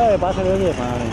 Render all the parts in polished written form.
આવે પાછળ વળીએ પાણી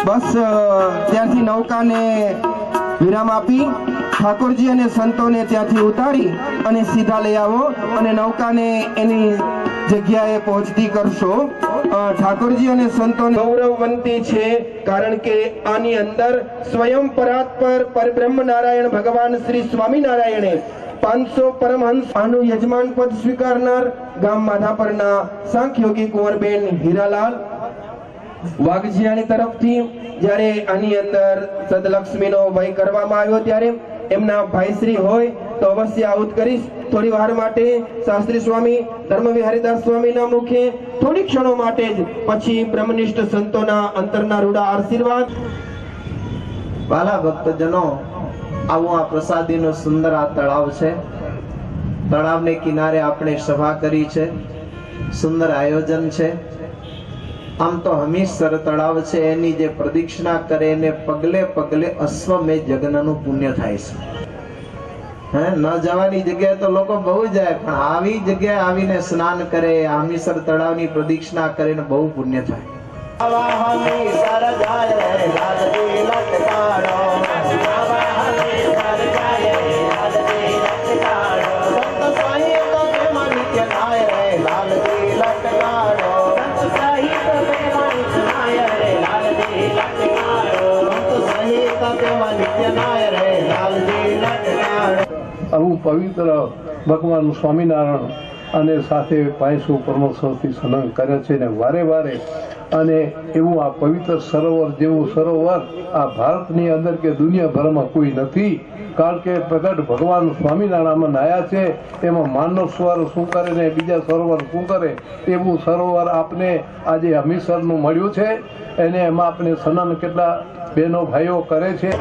बस त्याथी नौका ने विराम आपी ठाकुरजी अने संतो ने त्याथी उतारी अने सीधा लई आवो अने नौका ने एनी जग्याए पहोंचती करशो। ठाकुरजी अने संतो गौरववंती छे कारण के आनी अंदर स्वयं परात्पर परब्रह्म नारायण भगवान श्री स्वामीनारायणे 500 परमहंस आनु यजमान पद स्वीकारनार गाम माधापरना सांख्योगी कुंवरबेन हीरालाल वाघजियानी तरफथी જ્યારે આની અંદર સદલક્ષ્મીનો વય કરવામાં આવ્યો ત્યારે એમના ભાઈશ્રી હોય તો અવશ્ય આઉટ કરીશ। થોડી વાર માટે શાસ્ત્રી સ્વામી ધર્મવિહારીદાસ સ્વામીના મુખે થોડી ક્ષણો માટે જ પછી બ્રહ્મનિષ્ઠ સંતોના અંતરના રૂડા આશીર્વાદ। વાલા ભક્તજનો, આવું આ પ્રસાદીનો સુંદર આ તળાવ છે। તળાવને કિનારે આપણે સભા કરી છે, સુંદર આયોજન છે। आम तो हमीसर तळाव छे एनी जे प्रदक्षिणा करे ने पगले पगले अश्वमेध यज्ञनु पुण्य थाय छे। न जवानी जग्याए तो लोको बहु जाय, पण आवी जग्याए आवीने स्नान करे, हमीसर तळावनी प्रदक्षिणा करे ने बहु पुण्य थाय। हमीसर जाय रे लालजी लटकाड़ो, हमीसर जाय रे लालजी लटकाड़ो, संत साई तो प्रेम नित्य नाय रे लालजी लटकाड़ो। આવું પવિત્ર ભગવાન સ્વામિનારાયણ અને સાથે 500 પરમહંસોથી સનન કરે છે ને વારે વારે અને એવું આ પવિત્ર સરોવર જેવું સરોવર આ ભારતની અંદર કે દુનિયાભરમાં કોઈ નથી। કારણ કે પ્રગટ ભગવાન સ્વામિનારાયણ નાયા છે, એમાં માનવ સરોવર શું કરે ને બીજા સરોવર શું કરે એવું સરોવર આપને આજે હમીસરનું મળ્યું છે। એને એમાં આપણે સનન કેટલા બહેનો ભાઈઓ કરે છે।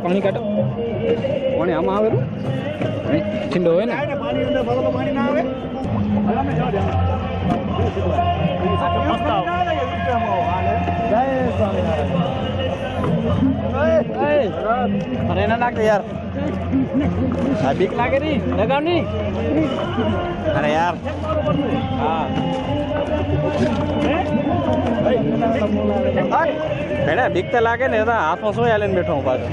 पानी काटो કોણે આમાં આવેલું ઠંડો હોય ને અરે ના નાખ યાર બીક લાગે નહીં લગાવ નહીં અરે યાર હા બેટા બીક તો લાગે ને હાથમાં શું હાલે બેઠો હું પાછો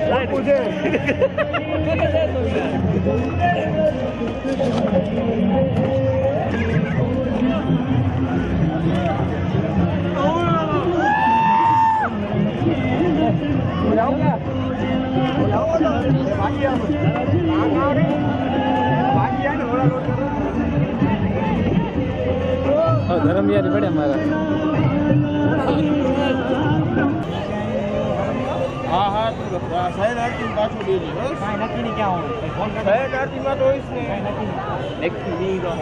ધરમ યાર પડે મારા હા હા સાહેબ આરતી પાછું દેજે કાંઈ નક્કી નહીં ક્યાં હોય સાહેબ આરતીમાં તો હોઈશ ને નક્કી નહીં તો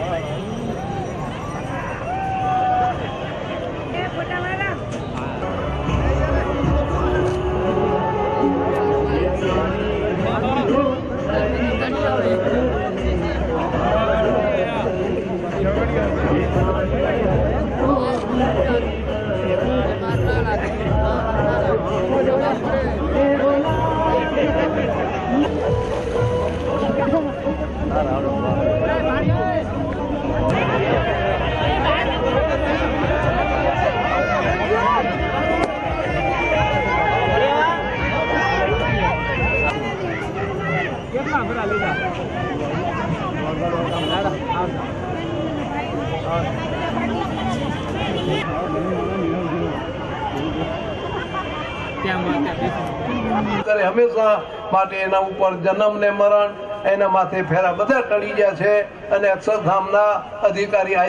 હંમેશા માટે એના ઉપર જન્મ ને મરણ એના માથે ફેરા બધા ટળી ગયા છે અને અક્ષરધામના અધિકારી